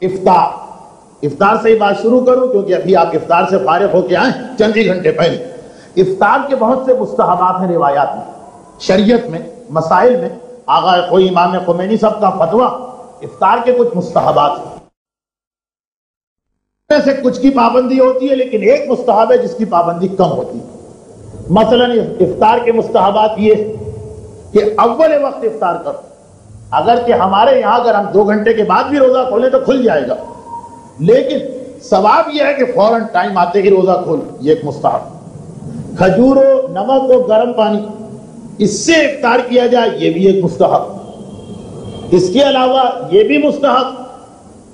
افطار سے ہی بات شروع کروں کیونکہ ابھی آپ افطار سے فارغ ہو کے آئیں چند ہی گھنٹے پہلے. افطار کے بہت سے مستحبات ہیں روایات میں، شریعت میں، مسائل میں. آغا کوئی امام خمینی صاحب کا فتویٰ، افطار کے کچھ مستحبات ہیں. سے کچھ کی پابندی ہوتی ہے لیکن ایک مستحب ہے جس کی پابندی کم ہوتی ہے. مثلا افطار کے مستحبات یہ کہ اول وقت افطار کرو. اگرچہ ہمارے یہاں اگر ہم 2 گھنٹے کے بعد بھی روزہ کھولیں تو کھل جائے گا، لیکن ثواب یہ ہے کہ فوراً ٹائم آتے ہی روزہ کھول. یہ ایک مستحب. کھجور و نمک و گرم پانی اس سے افطار کیا جائے، یہ بھی ایک مستحب. اس کے علاوہ یہ بھی مستحب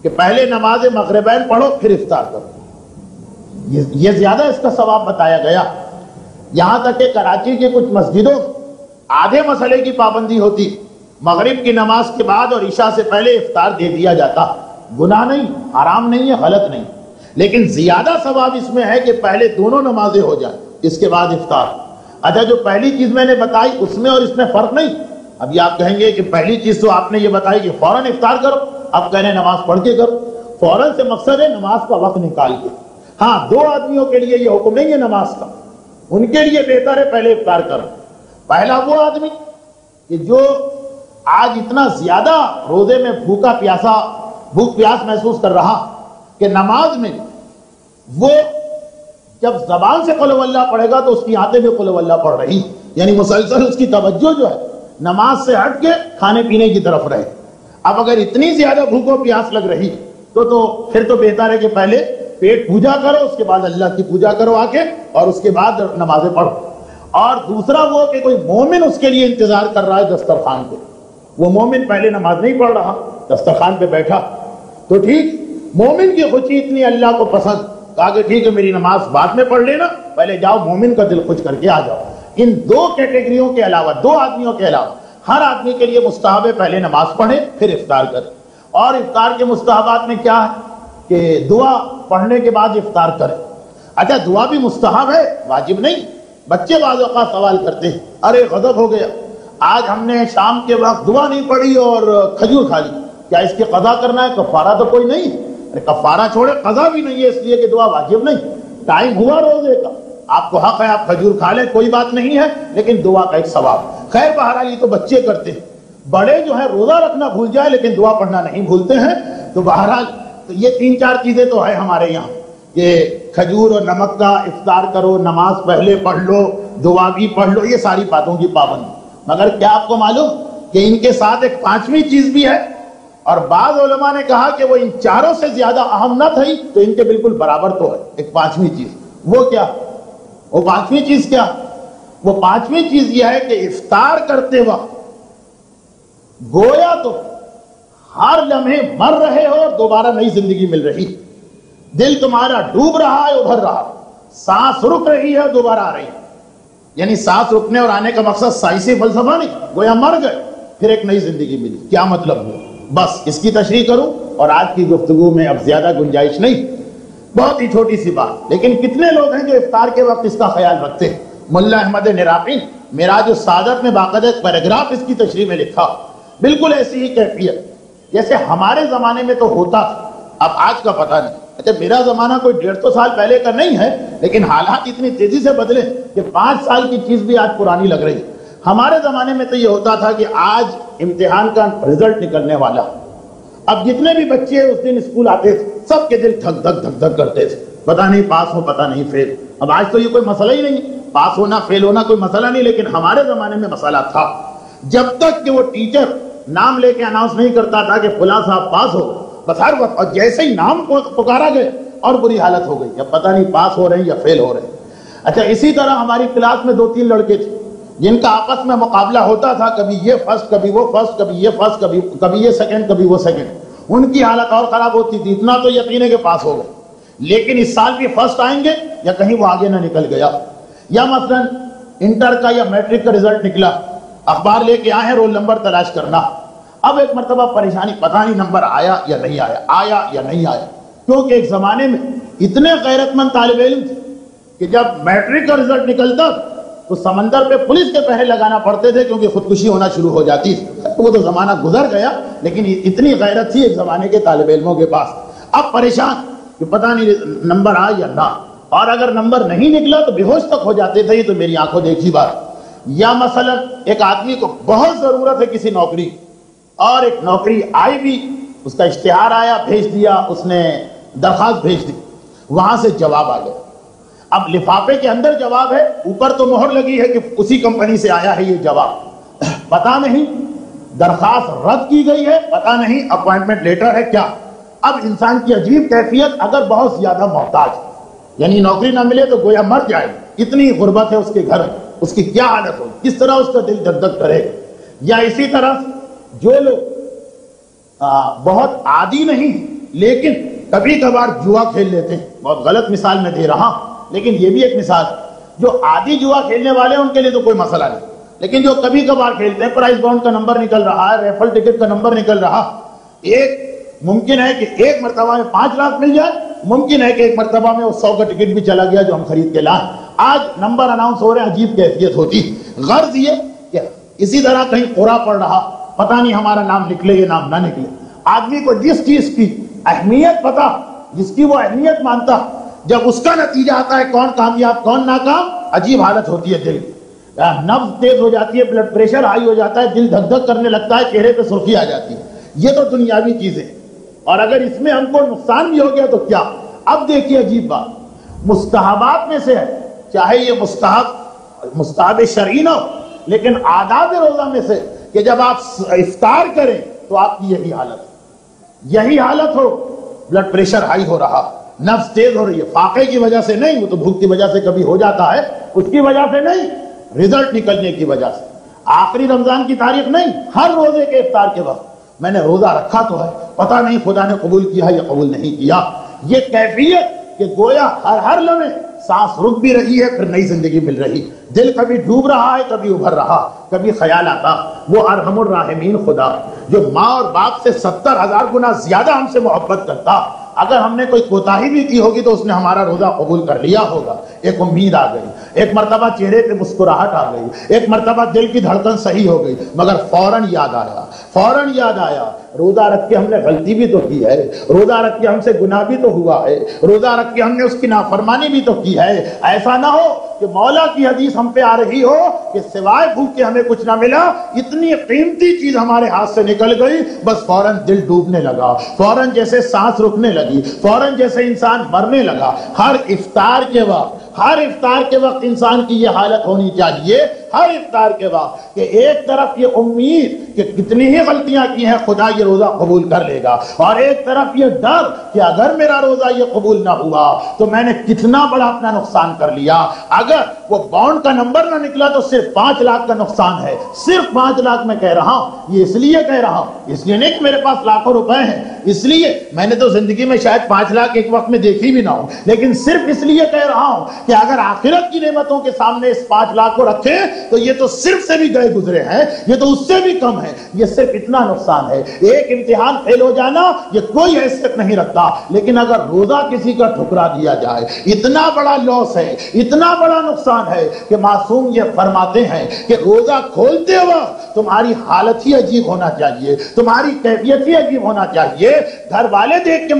کہ پہلے نماز مغربین پڑھو پھر افطار کرو. یہ زیادہ اس کا ثواب بتایا گیا. یہاں تک کہ کراچی کی کچھ مسجدوں آدھے مسئلے کی پابندی ہوتی، مغرب کی نماز کے بعد اور عشاء سے پہلے افطار دے دیا جاتا. گناہ نہیں، حرام نہیں ہے، غلط نہیں، لیکن زیادہ ثواب اس میں ہے کہ پہلے دونوں نمازیں ہو جائیں اس کے بعد افطار. اچھا، جو پہلی چیز میں نے بتائی اس میں اور اس میں فرق نہیں. ابھی آپ کہیں گے کہ پہلی چیز تو آپ نے یہ بتائی کہ فوراً افطار کرو، اب کہنے نماز پڑھ کے کرو. فوراً سے مقصد ہے نماز کا وقت نکال کے. ہاں، 2 آدمیوں کے لیے یہ حکم نہیں ہے نماز کا، ان کے لیے بہتر ہے پہلے افطار کرو. پہلا وہ آدمی کہ جو آج اتنا زیادہ روزے میں بھوک پیاس محسوس کر رہا کہ نماز میں وہ جب زبان سے قل واللہ پڑھے گا تو اس کی آنکھیں بھی قل واللہ پڑھ رہی، یعنی مسلسل اس کی توجہ جو ہے نماز سے ہٹ کے کھانے پینے کی طرف رہے. اب اگر اتنی زیادہ بھوک و پیاس لگ رہی تو پھر تو بہتر ہے کہ پہلے پیٹ پوجا کرو، اس کے بعد اللہ کی پوجا کرو آ کے، اور اس کے بعد نمازیں پڑھو. اور دوسرا وہ کہ کوئی مومن اس کے لیے انتظار کر رہا ہے دسترخوان پہ. وہ مومن پہلے نماز نہیں پڑھ رہا، دسترخوان پہ بیٹھا، تو ٹھیک، مومن کی خوشی اتنی اللہ کو پسند، کہا کہ ٹھیک ہے میری نماز بعد میں پڑھ لینا، پہلے جاؤ مومن کا دل خوش کر کے آ جاؤ. ان 2 کیٹیگریوں کے علاوہ، 2 آدمیوں کے علاوہ ہر آدمی کے لیے مستحب ہے پہلے نماز پڑھے پھر افطار کرے. اور افطار کے مستحبات میں کیا ہے کہ دعا پڑھنے کے بعد افطار کرے. اچھا، دعا بھی مستحب ہے، واجب نہیں. بچے بعض اوقات سوال کرتے ہیں، ارے غضب ہو گیا، آج ہم نے شام کے وقت دعا نہیں پڑھی اور کھجور کھا لی، کیا اس کی قضا کرنا ہے؟ کفارہ تو کوئی نہیں. ارے کفارہ چھوڑے، قضا بھی نہیں ہے اس لیے کہ دعا واجب نہیں. ٹائم ہوا روزے کا، آپ کو حق ہے آپ کھجور کھا لیں، کوئی بات نہیں ہے، لیکن دعا کا ایک ثواب. خیر بہرحال یہ تو بچے کرتے ہیں. بڑے جو ہیں روزہ رکھنا بھول جائے لیکن دعا پڑھنا نہیں بھولتے ہیں. تو بہرحال تو یہ 3-4 چیزیں تو ہے ہمارے یہاں کہ کھجور اور نمک کا افطار کرو، نماز پہلے پڑھ لو، دعا بھی پڑھ لو، یہ ساری باتوں کی پابندی. مگر کیا آپ کو معلوم کہ ان کے ساتھ ایک 5ویں چیز بھی ہے، اور بعض علماء نے کہا کہ وہ ان 4 سے زیادہ اہم نہ تھی تو ان کے بالکل برابر تو ہے ایک 5ویں چیز. وہ کیا؟ وہ 5ویں چیز کیا؟ وہ 5ویں چیز یہ ہے کہ افطار کرتے وقت گویا تو ہر لمحے مر رہے ہو اور دوبارہ نئی زندگی مل رہی. دل تمہارا ڈوب رہا ہے، ابھر رہا، سانس رک رہی ہے، دوبارہ آ رہی. یعنی سانس رکنے اور آنے کا مقصد سائنسی فلسفہ نہیں، گویا مر گئے پھر ایک نئی زندگی ملی. کیا مطلب ہوا؟ بس اس کی تشریح کروں، اور آج کی گفتگو میں اب زیادہ گنجائش نہیں، بہت ہی چھوٹی سی بات. لیکن کتنے لوگ ہیں جو افطار کے وقت اس کا خیال رکھتے ہیں؟ ملا احمد نراقی معراج السعادت میں باقاعدہ ایک پیراگراف اس کی تشریح میں لکھا، بالکل ایسی ہی کیفیت جیسے ہمارے زمانے میں تو ہوتا تھا، اب آج کا پتہ نہیں. اچھا، میرا زمانہ کوئی 150 سال پہلے کا نہیں ہے، لیکن حالات اتنی تیزی سے بدلے کہ 5 سال کی چیز بھی آج پرانی لگ رہی. ہمارے زمانے میں تو یہ ہوتا تھا کہ آج امتحان کا رزلٹ نکلنے والا، اب جتنے بھی بچے اس دن اسکول آتے تھے سب کے دل دھک دھک دھک دھک کرتے تھے، پتہ نہیں پاس ہو پتہ نہیں فیل. اب آج تو یہ کوئی مسئلہ ہی نہیں، پاس ہونا فیل ہونا کوئی مسئلہ نہیں، لیکن ہمارے زمانے میں مسئلہ تھا. جب تک کہ وہ ٹیچر نام لے کے اناؤنس نہیں کرتا تھا کہ فلاں صاحب پاس ہو، بس ہر وقت، اور جیسے ہی نام کو پکارا گیا اور بری حالت ہو گئی، اب پتہ نہیں پاس ہو رہے ہیں یا فیل ہو رہے ہیں. اچھا، اسی طرح ہماری کلاس میں 2-3 لڑکے تھے جن کا آپس میں مقابلہ ہوتا تھا، کبھی یہ فرسٹ کبھی وہ فرسٹ، کبھی یہ فرسٹ کبھی یہ سیکنڈ کبھی وہ سیکنڈ. ان کی حالت اور خراب ہوتی تھی. اتنا تو یقین ہے کہ پاس ہو گئے، لیکن اس سال بھی فرسٹ آئیں گے یا کہیں وہ آگے نہ نکل گیا. یا مثلا انٹر کا یا میٹرک کا رزلٹ نکلا، اخبار لے کے آئے ہیں رول نمبر تلاش کرنا. اب ایک مرتبہ پریشانی، پتہ نہیں نمبر آیا یا نہیں آیا، آیا یا نہیں آیا. کیونکہ ایک زمانے میں اتنے غیرت مند طالب علم تھے کہ جب میٹرک کا رزلٹ نکلتا تو سمندر پہ پولیس کے پہرے لگانا پڑتے تھے کیونکہ خودکشی ہونا شروع ہو جاتی تھی. وہ تو زمانہ گزر گیا، لیکن اتنی غیرت تھی ایک زمانے کے طالب علموں کے پاس. اب پریشان کہ پتہ نہیں نمبر آئے یا نہ، اور اگر نمبر نہیں نکلا تو بے ہوش تک ہو جاتے تھے. یہ تو میری آنکھوں دیکھی بات. یا مثلا ایک آدمی کو بہت ضرورت ہے کسی نوکری، اور ایک نوکری آئی بھی، اس کا اشتہار آیا، بھیج دیا، اس نے درخواست بھیج دی، وہاں سے جواب آ گیا. اب لفافے کے اندر جواب ہے، اوپر تو مہر لگی ہے کہ اسی کمپنی سے آیا ہے یہ جواب، پتہ نہیں درخواست رد کی گئی ہے، پتہ نہیں اپوائنٹمنٹ لیٹر ہے کیا. اب انسان کی عجیب کیفیت، اگر بہت زیادہ محتاج یعنی نوکری نہ ملے تو گویا مر جائے، اتنی غربت ہے اس کے گھر میں، اس کی کیا حالت ہو، کس طرح اس کا دل دھک دھک کرے. یا اسی طرح جو لوگ بہت عادی نہیں لیکن کبھی کبھار جوا کھیل لیتے ہیں، بہت غلط مثال میں دے رہا ہوں لیکن یہ بھی ایک مثال. جو عادی جوا کھیلنے والے ہیں ان کے لیے تو کوئی مسئلہ نہیں، لیکن جو کبھی کبھار کھیلتے ہیں، پرائز باؤنڈ کا نمبر نکل رہا ہے، ریفل ٹکٹ کا نمبر نکل رہا، ایک ممکن ہے کہ ایک مرتبہ میں 5 لاکھ مل جائے، ممکن ہے کہ ایک مرتبہ میں وہ 100 کا ٹکٹ بھی چلا گیا جو ہم خرید کے لائیں. آج نمبر اناؤنس ہو رہے ہیں، عجیب کیفیت ہوتی. غرض یہ کہ اسی طرح کہیں قرعہ پڑ رہا، پتہ نہیں ہمارا نام نکلے یا نام نہ نکلے. آدمی کو جس چیز کی اہمیت پتہ، جس کی وہ اہمیت مانتا، جب اس کا نتیجہ آتا ہے کون کامیاب کون ناکام، عجیب حالت ہوتی ہے دل کی. نبض تیز ہو جاتی ہے، بلڈ پریشر ہائی ہو جاتا ہے، دل دھک دھک کرنے لگتا ہے، چہرے پہ سرخی آ جاتی ہے. یہ تو دنیاوی چیزیں، اور اگر اس میں ہم کو نقصان بھی ہو گیا تو کیا. اب دیکھیے عجیب بات، مستحبات میں سے ہے، چاہے یہ مستحب شرعی نہ ہو، لیکن آداب روزہ میں سے کہ جب آپ افطار کریں تو آپ کی یہی حالت ہو، بلڈ پریشر ہائی ہو رہا، نفس تیز ہو رہی ہے، فاقے کی وجہ سے نہیں، وہ تو بھوک کی وجہ سے کبھی ہو جاتا ہے، اس کی وجہ سے نہیں، رزلٹ نکلنے کی وجہ سے. آخری رمضان کی تاریخ نہیں، ہر روزے کے افطار کے وقت میں نے روزہ رکھا تو ہے، پتہ نہیں خدا نے قبول کیا یا قبول نہیں کیا. یہ کیفیت کہ گویا ہر لمحے سانس رک بھی رہی ہے، پھر نئی زندگی مل رہی، دل کبھی ڈوب رہا ہے، کبھی ابھر رہا، کبھی خیال آتا وہ ارحم الراحمین خدا جو ماں اور باپ سے 70,000 گنا زیادہ ہم سے محبت کرتا، اگر ہم نے کوئی کوتاہی بھی کی ہوگی تو اس نے ہمارا روزہ قبول کر لیا ہوگا. ایک امید آ گئی، ایک مرتبہ چہرے پہ مسکراہٹ آ گئی، ایک مرتبہ دل کی دھڑکن صحیح ہو گئی، مگر فوراً یاد آیا روزہ رکھ کے ہم نے غلطی بھی تو کی ہے، روزہ رکھ کے ہم سے گناہ بھی تو ہوا ہے، روزہ رکھ کے ہم نے اس کی نافرمانی بھی تو کی ہے. ایسا نہ ہو کہ مولا کی حدیث ہم پہ آ رہی ہو کہ سوائے بھوک کے ہمیں کچھ نہ ملا، اتنی قیمتی چیز ہمارے ہاتھ سے نکل گئی، بس فوراً دل ڈوبنے لگا، فوراً جیسے سانس رکنے لگی، فوراً جیسے انسان مرنے لگا. ہر افطار کے وقت انسان کی یہ حالت ہونی چاہیے، ہر افطار کے وقت، کہ ایک طرف یہ امید کہ کتنی ہی غلطیاں کی ہیں خدا یہ روزہ قبول کر لے گا، اور ایک طرف یہ ڈر کہ اگر میرا روزہ یہ قبول نہ ہوا تو میں نے کتنا بڑا اپنا نقصان کر لیا. اگر وہ باؤنڈ کا نمبر نہ نکلا تو صرف 5 لاکھ کا نقصان ہے، صرف 5 لاکھ. میں کہہ رہا ہوں، یہ اس لیے کہہ رہا ہوں، اس لیے نہیں کہ میرے پاس لاکھوں روپے ہیں، اس لیے میں نے تو زندگی میں شاید 5 لاکھ ایک وقت میں دیکھی بھی نہ ہوں، لیکن صرف اس لیے کہہ رہا ہوں کہ اگر آخرت کی نعمتوں کے سامنے اس 5 لاکھ کو رکھیں تو یہ تو صرف سے بھی گئے گزرے ہیں، یہ تو اس سے بھی کم ہے. یہ صرف اتنا نقصان ہے، ایک امتحان فیل ہو جانا یہ کوئی حیثیت نہیں رکھتا، لیکن اگر روزہ کسی کا ٹھکرا دیا جائے اتنا بڑا لاس ہے، اتنا بڑا نقصان ہے کہ معصوم یہ فرماتے ہیں کہ روزہ کھولتے وقت تمہاری حالت ہی عجیب ہونا چاہیے، تمہاری کیفیت ہی عجیب ہونا چاہیے. گھر والے دیکھ کے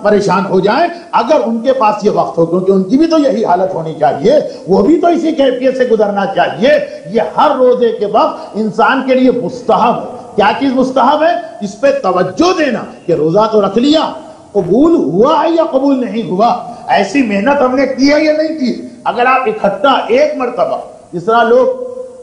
پریشان ہو جائیں اگر ان کے پاس یہ وقت ہو، کیونکہ ان کی بھی تو یہی حالت ہونی چاہیے، وہ بھی تو اسی کیفیت سے گزرنا چاہیے. یہ ہر روزے کے وقت انسان کے لیے مستحب ہے. کیا چیز مستحب ہے؟ اس پہ توجہ دینا کہ روزہ تو رکھ لیا، قبول ہوا ہے یا قبول نہیں ہوا، ایسی محنت ہم نے کی ہے یا نہیں کی. اگر آپ اکٹھا ایک مرتبہ، جس طرح لوگ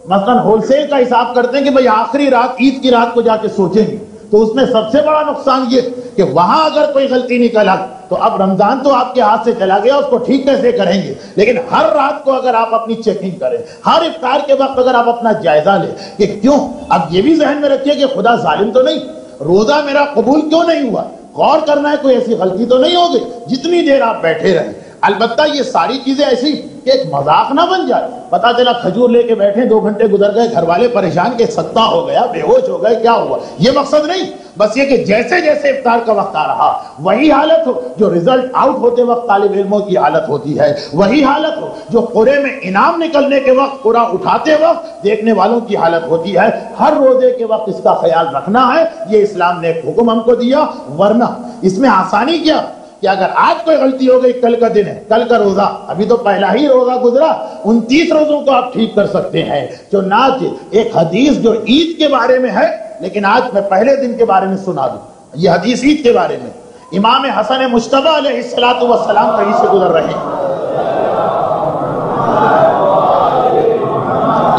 مثلا ہول سیل کا حساب کرتے ہیں کہ بھئی آخری رات عید کی رات کو جا کے سوچیں گے، تو اس میں سب سے بڑا نقصان یہ کہ وہاں اگر کوئی غلطی نکل آئی تو اب رمضان تو آپ کے ہاتھ سے چلا گیا، اس کو ٹھیک کیسے کریں گے. لیکن ہر رات کو اگر آپ اپنی چیکنگ کریں، ہر افطار کے وقت اگر آپ اپنا جائزہ لیں کہ کیوں، اب یہ بھی ذہن میں رکھیے کہ خدا ظالم تو نہیں، روزہ میرا قبول کیوں نہیں ہوا، غور کرنا ہے کوئی ایسی غلطی تو نہیں ہو گئی جتنی دیر آپ بیٹھے رہیں. البتہ یہ ساری چیزیں ایسی کہ ایک مذاق نہ بن جائے. پتا چلا کھجور لے کے بیٹھے 2 گھنٹے گزر گئے، گھر والے پریشان کہ سکتا ہو گیا، بے ہوش ہو گئے، کیا ہوا، یہ مقصد نہیں. بس یہ کہ جیسے جیسے افطار کا وقت آ رہا وہی حالت ہو جو رزلٹ آؤٹ ہوتے وقت طالب علموں کی حالت ہوتی ہے، وہی حالت ہو جو قرعے میں انعام نکلنے کے وقت قرعہ اٹھاتے وقت دیکھنے والوں کی حالت ہوتی ہے۔ ہر روزے کے وقت اس کا خیال رکھنا ہے، یہ اسلام نے ایک حکم ہم کو دیا۔ ورنہ اس میں آسانی کیا کہ اگر آج کوئی غلطی ہو گئی، کل کا دن ہے، کل کا روزہ، ابھی تو پہلا ہی روزہ گزرا، 29 روزوں کو آپ ٹھیک کر سکتے ہیں۔ چنانچہ ایک حدیث جو عید کے بارے میں ہے، لیکن آج میں پہلے دن کے بارے میں سنا دوں۔ یہ حدیث عید کے بارے میں، امام حسن مجتبی علیہ السلام کہیں سے گزر رہے ہیں،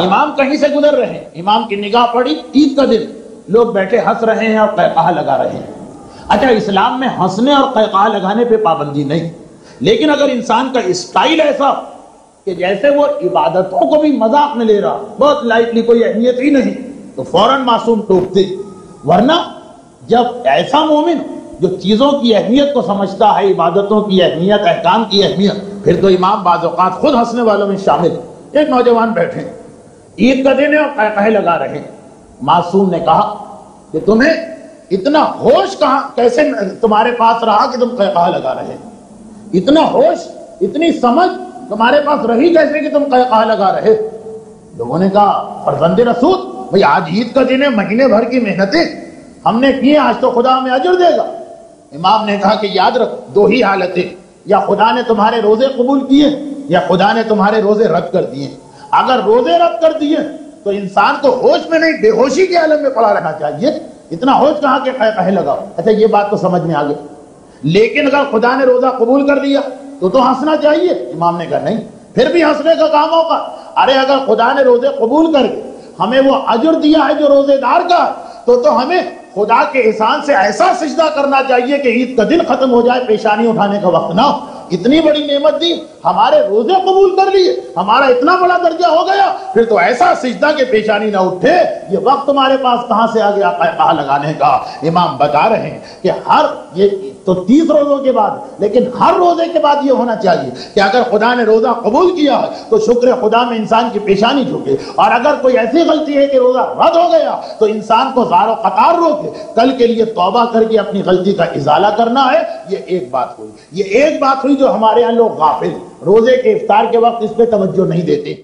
امام کہیں سے گزر رہے ہیں، امام کی نگاہ پڑی، عید کا دن، لوگ بیٹھے ہنس رہے ہیں اور قہقہہ لگا رہے ہیں۔ اچھا، اسلام میں ہنسنے اور قہقہہ لگانے پہ پابندی نہیں، لیکن اگر انسان کا اسٹائل ایسا کہ جیسے وہ عبادتوں کو بھی مذاق میں لے رہا، بہت لائٹلی، کوئی اہمیت ہی نہیں، تو فوراً معصوم ٹوکتے۔ ورنہ جب ایسا مومن جو چیزوں کی اہمیت کو سمجھتا ہے، عبادتوں کی اہمیت، احکام کی اہمیت، پھر تو امام بعض اوقات خود ہنسنے والوں میں شامل۔ ایک نوجوان بیٹھے، عید کا دن ہے اور قہقہے لگا رہے ہیں۔ معصوم نے کہا کہ تمہیں اتنا ہوش کہاں، کیسے تمہارے پاس رہا کہ تم قہقہہ لگا رہے، اتنا ہوش، اتنی سمجھ تمہارے پاس رہی کیسے کہ تم قہقہہ لگا رہے؟ لوگوں نے کہا فرزند رسول، بھئی آج عید کا دن ہے، مہینے بھر کی محنتیں ہم نے کی، آج تو خدا ہمیں اجر دے گا۔ امام نے کہا کہ یاد رکھ، دو ہی حالتیں، یا خدا نے تمہارے روزے قبول کیے یا خدا نے تمہارے روزے رد کر دیے۔ اگر روزے رد کر دیے تو انسان کو ہوش میں نہیں، بے ہوشی کے عالم میں پڑا رہنا چاہیے، اتنا ہوش کہاں کے قہقہے لگاؤ۔ اچھا، یہ بات تو سمجھ میں آ گئی، لیکن اگر خدا نے روزہ قبول کر دیا تو ہنسنا چاہیے؟ امام نے کہا نہیں، پھر بھی ہنسنے کا کام ہوگا۔ ارے اگر خدا نے روزے قبول کر کے ہمیں وہ اجر دیا ہے جو روزے دار کا، تو ہمیں خدا کے احسان سے ایسا سجدہ کرنا چاہیے کہ عید کا دن ختم ہو جائے، پیشانی اٹھانے کا وقت نہ ہو۔ اتنی بڑی نعمت دی، ہمارے روزے قبول کر لیے، ہمارا اتنا بڑا درجہ ہو گیا، پھر تو ایسا سجدہ کہ پیشانی نہ اٹھے۔ یہ وقت تمہارے پاس کہاں سے آ گیا قہقہہ لگانے کا؟ امام بتا رہے ہیں کہ ہر، یہ تو 30 روزوں کے بعد، لیکن ہر روزے کے بعد یہ ہونا چاہیے کہ اگر خدا نے روزہ قبول کیا ہے تو شکر خدا میں انسان کی پیشانی جھکے، اور اگر کوئی ایسی غلطی ہے کہ روزہ رد ہو گیا تو انسان کو زار و قطار روکے، کل کے لیے توبہ کر کے اپنی غلطی کا ازالہ کرنا ہے۔ یہ ایک بات ہوئی، یہ ایک بات ہوئی جو ہمارے یہاں لوگ غافل، روزے کے افطار کے وقت اس پہ توجہ نہیں دیتے۔